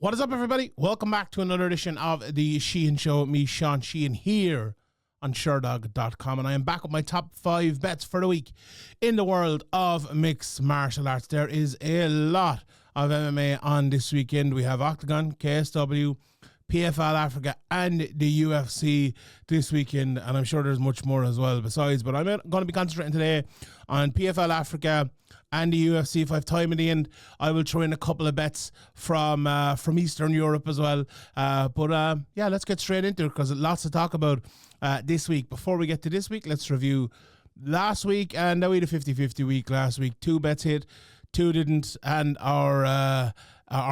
What is up, everybody? Welcome back to another edition of the Sheehan Show. Me, Sean Sheehan, here on Sherdog.com, and I am back with my top 5 bets for the week in the world of mixed martial arts. There is a lot of MMA on this weekend. We have Octagon, KSW, PFL Africa, and the UFC this weekend, and I'm sure there's much more as well besides, but I'm going to be concentrating today on PFL Africa and the UFC. If I have time in the end, I will throw in a couple of bets from Eastern Europe as well. But let's get straight into it because lots to talk about this week. Before we get to this week, let's review last week. And we had a 50-50 week last week. 2 bets hit, 2 didn't, and our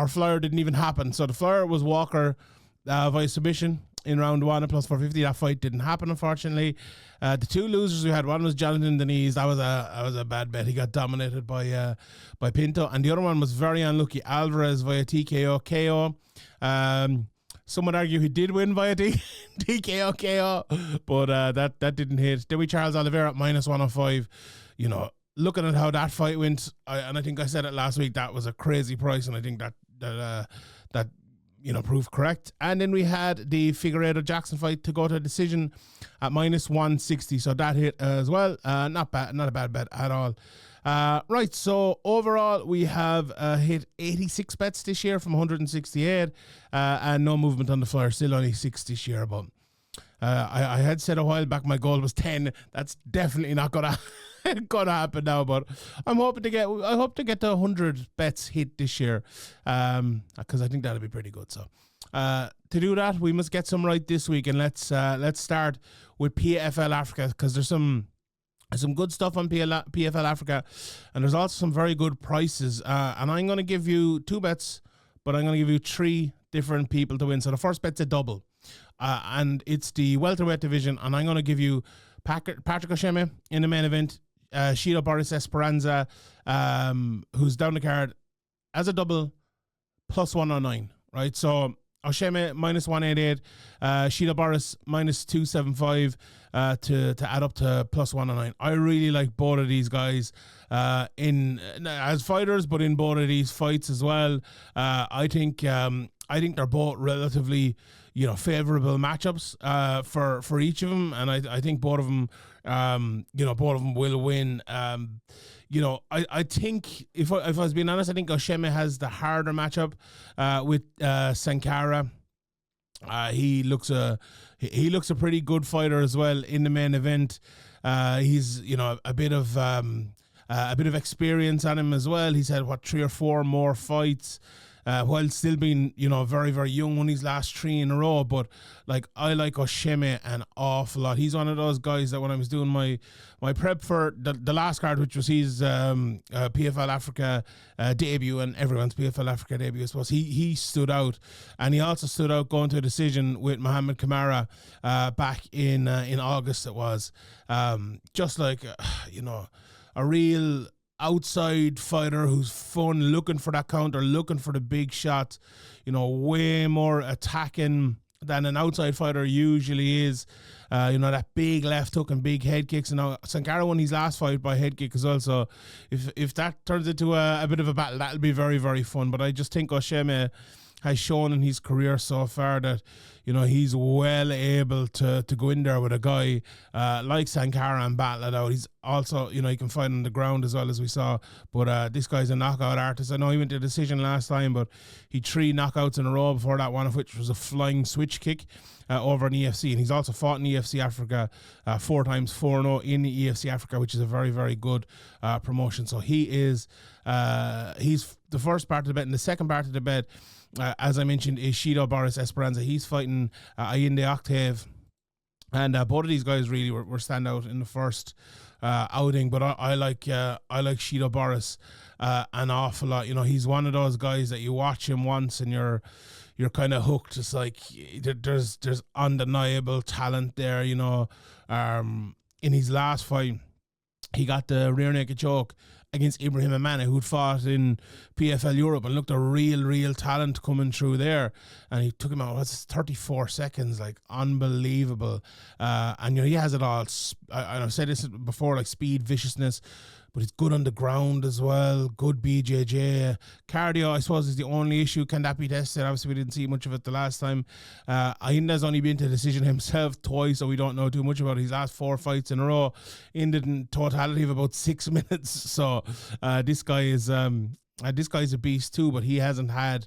flyer didn't even happen. So the flyer was Walker via submission in round 1 at plus 450. That fight didn't happen, unfortunately. The 2 losers we had, one was Jonathan Denise. That was a bad bet. He got dominated by Pinto, and the other one was very unlucky, Alvarez via TKO KO. Some would argue he did win via TKO KO, but that didn't hit. Then we Charles Oliveira at minus 105. You know, looking at how that fight went, and I think I said it last week, that was a crazy price, and I think that proved correct. And then we had the Figueiredo Jackson fight to go to a decision at minus 160. So that hit as well. Not a bad bet at all. Right, so overall we have hit 86 bets this year from 168, and no movement on the flyer, still only 6 this year. But I had said a while back my goal was 10. That's definitely not gonna happen now, but I hope to get to 100 bets hit this year, because I think that'll be pretty good. So to do that, we must get some right this week, and let's start with PFL Africa, because there's some good stuff on PFL Africa, and there's also some very good prices. And I'm going to give you 2 bets, but I'm going to give you 3 different people to win. So the first bet's a double, and it's the welterweight division, and I'm going to give you Patrick Ocheme in the main event, Shido Boris Esperanca, who's down the card as a double, plus 109, right? So Ocheme minus 188, Shido Boris minus 275 to add up to plus 109. I really like both of these guys as fighters, but in both of these fights as well. I think they're both relatively, favorable matchups for each of them, and I think both of them, both of them will win. I think if I was being honest, I think Ocheme has the harder matchup with Sankara. He looks a pretty good fighter as well in the main event. He's a bit of experience on him as well. He's had 3 or 4 more fights, while still being, very, very young, won his last 3 in a row. But I like Ocheme an awful lot. He's one of those guys that when I was doing my prep for the last card, which was his PFL Africa debut and everyone's PFL Africa debut, I suppose, he stood out. And he also stood out going to a decision with Mohamed Kamara back in August. It was just like, a real outside fighter who's fun, looking for that counter, looking for the big shot, way more attacking than an outside fighter usually is. That big left hook and big head kicks. And now Sankara won his last fight by head kick as well. So if that turns into a bit of a battle, that'll be very, very fun. But I just think Ocheme has shown in his career so far that, he's well able to go in there with a guy like Sankara and battle it out. He's also, he can fight on the ground as well, as we saw. But this guy's a knockout artist. I know he went to decision last time, but he 3 knockouts in a row before that, one of which was a flying switch kick over in EFC. And he's also fought in EFC Africa 4 times, 4-0 in the EFC Africa, which is a very, very good promotion. So he's the first part of the bet. And the second part of the bet, as I mentioned, is Shido Boris Esperanca. He's fighting Aiemann Zahabi, and both of these guys really were standout in the first outing. But I like Shido Boris an awful lot. He's one of those guys that you watch him once and you're kind of hooked. It's like there's undeniable talent there. In his last fight, he got the rear naked choke against Ibrahim Amana, who'd fought in PFL Europe and looked a real talent coming through there. And he took him out, 34 seconds, unbelievable. And he has it all. I've said this before, speed, viciousness, but he's good on the ground as well. Good BJJ. Cardio, I suppose, is the only issue. Can that be tested? Obviously, we didn't see much of it the last time. Ainda's only been to decision himself twice, so we don't know too much about his last 4 fights in a row. Ended in totality of about 6 minutes. So this guy is a beast too, but he hasn't had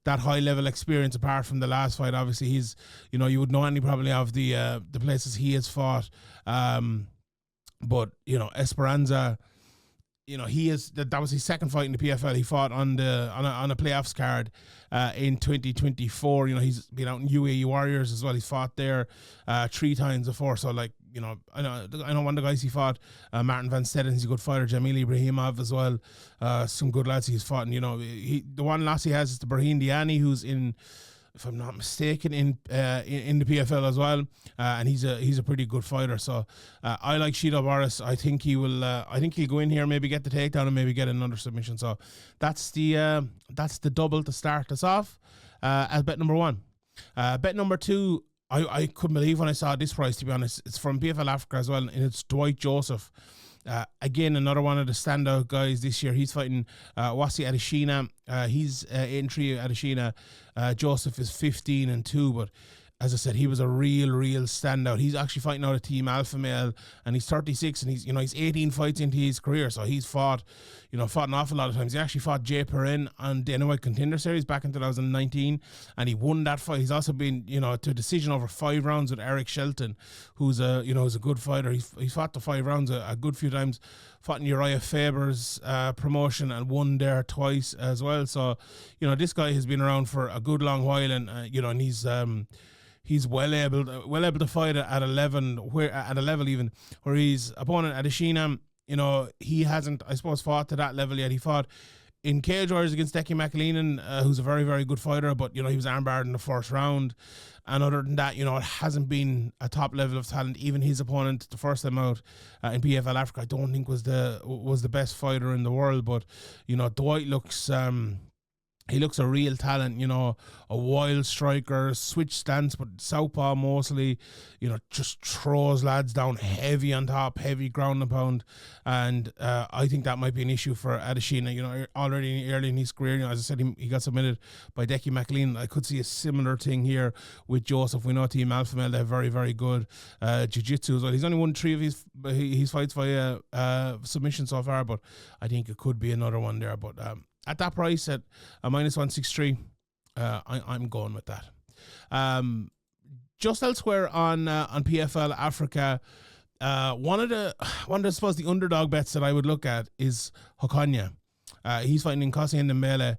that high level experience apart from the last fight. Obviously, he's, you would know any probably of the places he has fought. But Esperanca, that was his second fight in the PFL. He fought on a playoffs card in 2024. He's been out in UAE Warriors as well. He's fought there 3 times before. So I know one of the guys he fought, Martin Van Stetten, he's a good fighter. Jamil Ibrahimov as well, some good lads he's fought. And, the one loss he has is to Brahim Diani, who's in, if I'm not mistaken, in the PFL as well, and he's a pretty good fighter. So I like Shido Boris. I think he will. I think he'll go in here, maybe get the takedown, and maybe get another submission. So that's the double to start us off as bet number 1. Bet number 2. I couldn't believe when I saw this price, to be honest. It's from PFL Africa as well, and it's Dwight Joseph. Again, another one of the standout guys this year. He's fighting Wasi Adesina. He's 8-3 Adesina. Joseph is 15-2, but as I said, he was a real standout. He's actually fighting out a team alpha male, and he's 36, and he's 18 fights into his career, so he's fought an awful lot of times. He actually fought Jay Perrin on Dana White Contender Series back in 2019, and he won that fight. He's also been, to a decision over 5 rounds with Eric Shelton, who's a good fighter. He's fought the 5 rounds a good few times. Fought in Uriah Faber's promotion and won there twice as well. So, this guy has been around for a good long while, and and he's well able to fight at 11, at a level even where his opponent Adesina, he hasn't, I suppose, fought to that level yet. He fought in cage warriors against Decky McAleenan, who's a very, very good fighter, but he was armbarred in the first round. And other than that, it hasn't been a top level of talent. Even his opponent, the first time out in PFL Africa, I don't think was the best fighter in the world. But Dwight looks. He looks a real talent, a wild striker, switch stance, but southpaw mostly, just throws lads down heavy on top, heavy ground and pound. And I think that might be an issue for Adesina, already early in his career. As I said, he got submitted by Decky McLean. I could see a similar thing here with Joseph. We know Team Alpha Male, they're very, very good jiu-jitsu as well. He's only won 3 of his fights via submission so far, but I think it could be another one there. But at that price, at a -163, I'm going with that. Just elsewhere on PFL Africa, one of the I suppose the underdog bets that I would look at is Ocheme. He's fighting Nkasi Ndembele,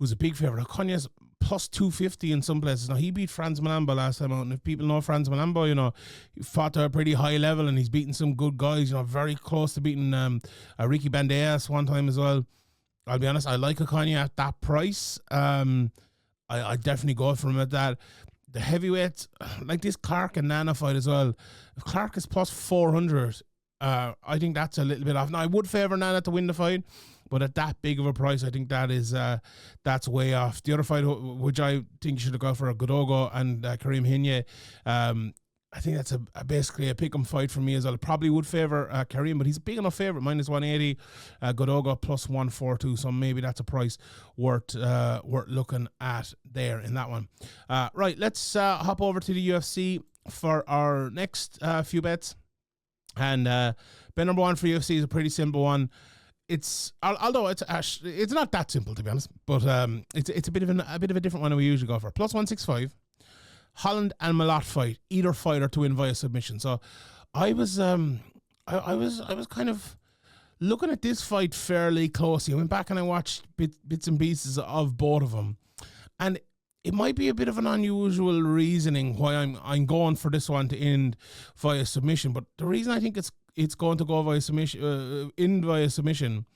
who's a big favorite. Okonye's plus 250 in some places. Now, he beat Franz Malambo last time out, and if people know Franz Malambo, he fought at a pretty high level, and he's beaten some good guys, very close to beating Ricky Banderas one time as well. I'll be honest, I like Ocheme at that price. I definitely go for him at that. The heavyweights, like this Clark and Nana fight as well. If Clark is plus 400, I think that's a little bit off. Now, I would favour Nana to win the fight, but at that big of a price, I think that's way off. The other fight, which I think you should have gone for, Godogo and Karim Hinya, I think that's basically a pick-em fight for me as well. I probably would favour Karim, but he's a big enough favourite, -180. Godogo plus 142, so maybe that's a price worth looking at there in that one. Right, let's hop over to the UFC for our next few bets. And bet number 1 for UFC is a pretty simple one. Although it's not that simple, to be honest, but it's a bit of a different one than we usually go for. Plus 165. Holland and Malott fight, either fighter to win via submission. So I was kind of looking at this fight fairly closely. I went back and I watched bits and pieces of both of them, and it might be a bit of an unusual reasoning why I'm going for this one to end via submission. But the reason I think it's going to go via submission, end via submission,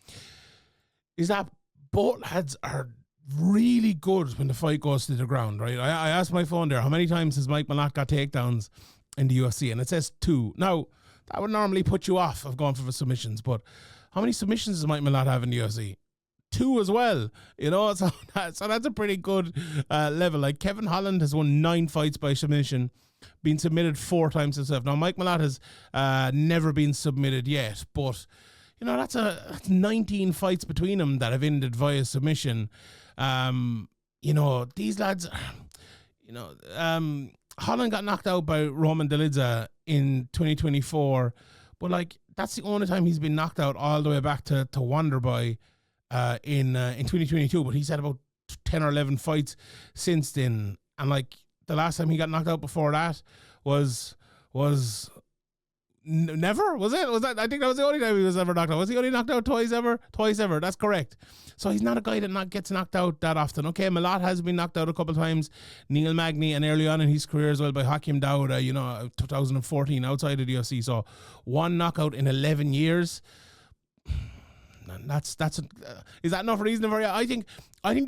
is that both lads are really good when the fight goes to the ground, right? I asked my phone there, how many times has Mike Malott got takedowns in the UFC? And it says 2. Now, that would normally put you off of going for the submissions, but how many submissions does Mike Malott have in the UFC? 2 as well, so that's a pretty good level. Like, Kevin Holland has won 9 fights by submission, been submitted 4 times himself. Now, Mike Malott has never been submitted yet, but that's 19 fights between them that have ended via submission. These lads, Holland got knocked out by Roman Dolidze in 2024, but like that's the only time he's been knocked out all the way back to Wonderboy in 2022. But he's had about 10 or 11 fights since then, and like the last time he got knocked out before that was never, was it? Was that? I think that was the only time he was ever knocked out. Was he only knocked out twice ever? Twice ever. That's correct. So he's not a guy that gets knocked out that often. Okay, Malott has been knocked out a couple of times. Neil Magny, and early on in his career as well by Hakeem Daouda, 2014 outside of the UFC. So one knockout in 11 years. Is that enough reason for you? I think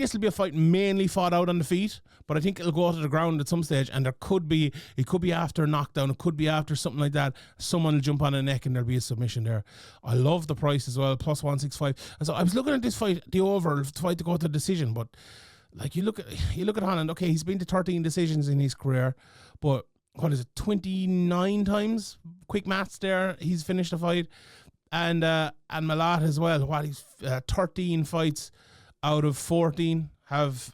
this will be a fight mainly fought out on the feet, but I think it'll go to the ground at some stage, and it could be after a knockdown, it could be after something like that. Someone will jump on a neck and there'll be a submission there. I love the price as well, plus 165. And so I was looking at this fight, the over fight to go to decision, but like you look at Holland. Okay, he's been to 13 decisions in his career, but what is it, 29 times? Quick maths there. He's finished a fight. And Malott as well. What, he's 13 fights out of 14 have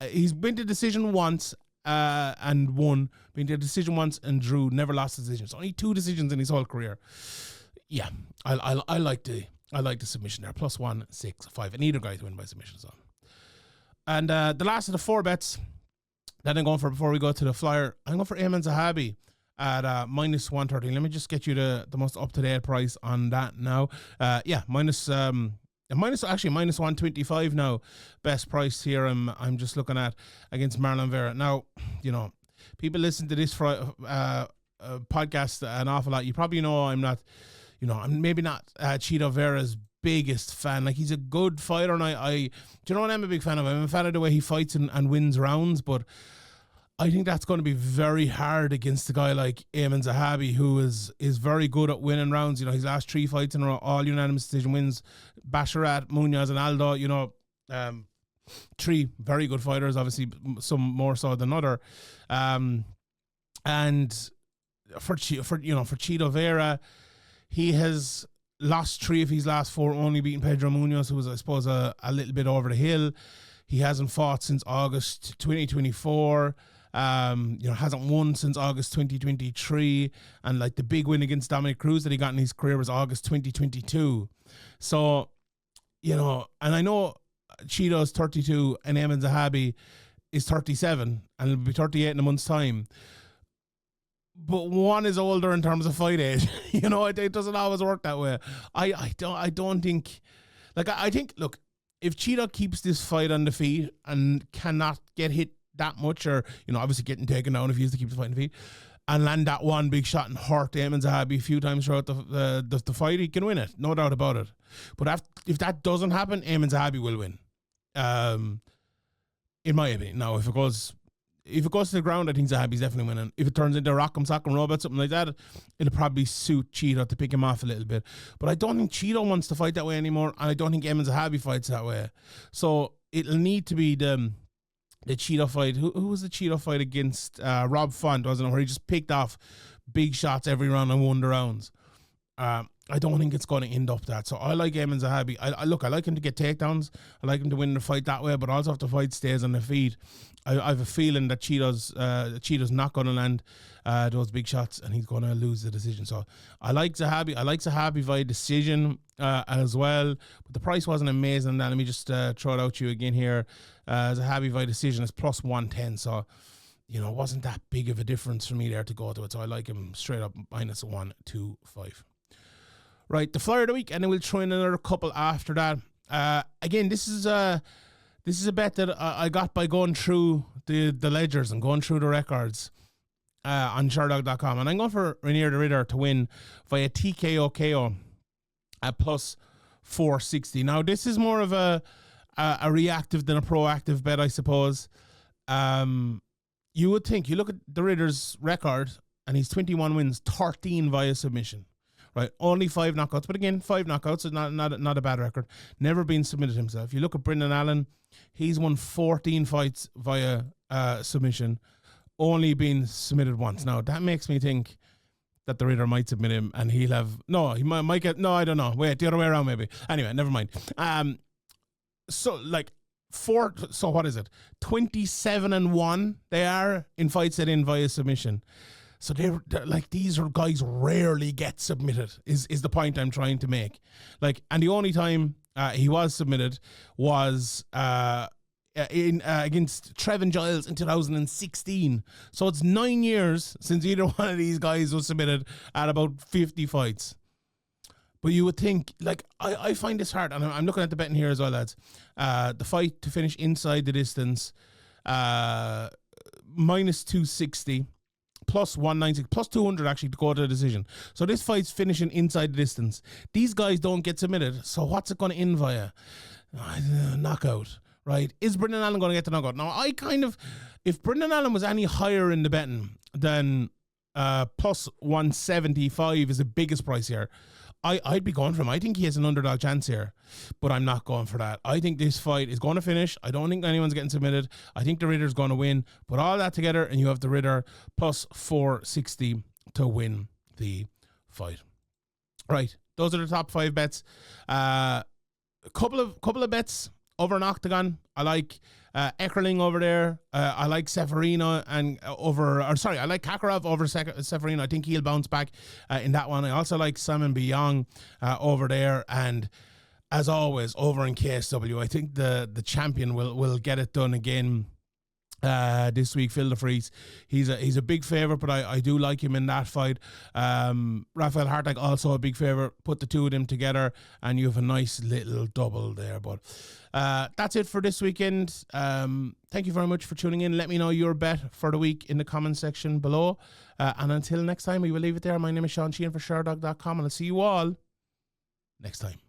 he's been to decision once and won. Been to decision once and drew. Never lost a decision. It's only 2 decisions in his whole career. Yeah, I like the submission there. Plus 165, and either guy to win by submission. So, and the last of the 4 bets that I'm going for before we go to the flyer, I'm going for Aiemann Zahabi at minus 130. Let me just get you the most up-to-date price on that now. Minus 125 now. Best price here I'm just looking at against Marlon Vera. Now, people listen to this podcast an awful lot. You probably know I'm maybe not Chito Vera's biggest fan. Like, he's a good fighter, and do you know what I'm a big fan of? I'm a fan of the way he fights and wins rounds, but I think that's going to be very hard against a guy like Aiemann Zahabi, who is very good at winning rounds. His last 3 fights in a row, all unanimous decision wins. Basharat, Munoz, and Aldo. 3 very good fighters. Obviously, some more so than other. And for Chito Vera, he has lost 3 of his last 4, only beating Pedro Munoz, who was, I suppose, a little bit over the hill. He hasn't fought since August 2024. Hasn't won since August 2023, and like the big win against Dominic Cruz that he got in his career was August 2022. So, and I know Chito's 32 and Aiemann Zahabi is 37 and it'll be 38 in a month's time. But one is older in terms of fight age. It doesn't always work that way. I don't think, like, I think, look, if Chito keeps this fight on the feet and cannot get hit that much, or obviously getting taken down if he has to keep the fight on the feet, and land that one big shot and hurt Aiemann Zahabi a few times throughout the fight, he can win it, no doubt about it. But if that doesn't happen, Aiemann Zahabi will win, in my opinion. Now, if it goes to the ground, I think Zahabi's definitely winning. If it turns into a rock'em sock'em robot, something like that, it'll probably suit Chito to pick him off a little bit. But I don't think Chito wants to fight that way anymore, and I don't think Aiemann Zahabi fights that way. So it'll need to be the Chito fight. Who was the Chito fight against Rob Font, wasn't it, where he just picked off big shots every round and won the rounds. I don't think it's going to end up that. So I like Aiemann Zahabi. I like him to get takedowns. I like him to win the fight that way, but also if the fight stays on the feet, I have a feeling that Chito's not going to land those big shots, and he's going to lose the decision. So I like Zahabi. I like Zahabi via decision as well, but the price wasn't amazing. Let me just throw it out to you again here. Zahabi via decision is plus 110. So, it wasn't that big of a difference for me there to go to it. So I like him straight up minus 125. Right, the flyer of the week, and then we'll throw in another couple after that. Again, this is a bet that I got by going through the ledgers and going through the records on Sherdog.com, and I'm going for Reinier the Ritter to win via TKO KO at plus 460. Now, this is more of a reactive than a proactive bet, I suppose. You would think, you look at the Ritter's record, and he's 21 wins, 13 via submission. Right, only 5 knockouts, but again, 5 knockouts is not a bad record. Never been submitted himself. You look at Brendan Allen, he's won 14 fights via submission, only been submitted once. Now that makes me think that the Reader might submit him, and he might get, no, I don't know. Wait, the other way around maybe. Anyway, never mind. So what is it? 27-1 they are in fights that end via submission. So they're like, these are guys rarely get submitted is the point I'm trying to make. Like, and the only time he was submitted was against Trevin Giles in 2016. So it's 9 years since either one of these guys was submitted at about 50 fights. But you would think, like, I find this hard, and I'm looking at the betting here as well, lads. The fight to finish inside the distance, minus 260, plus 196, plus 200 actually to go to the decision. So this fight's finishing inside the distance. These guys don't get submitted, so what's it going to end via? Knockout, right? Is Brendan Allen going to get the knockout? Now, if Brendan Allen was any higher in the betting than plus 175 is the biggest price here, I'd be going for him. I think he has an underdog chance here, but I'm not going for that. I think this fight is going to finish. I don't think anyone's getting submitted. I think the Ritter's going to win. Put all that together, and you have the Ritter plus 460 to win the fight. Right, those are the top 5 bets. A couple of bets over an octagon. I like Eckerling over there. I like Seferino I like Kakarov over Seferino. I think he'll bounce back in that one. I also like Simon Biong over there. And as always, over in KSW, I think the champion will get it done again this week. Phil DeFries, he's a big favourite, but I do like him in that fight. Rafael Hartag also a big favourite. Put the two of them together and you have a nice little double there. But that's it for this weekend. Thank you very much for tuning in. Let me know your bet for the week in the comment section below, and until next time, we will leave it there. My name is Sheehan for Sherdog.com, and I'll see you all next time.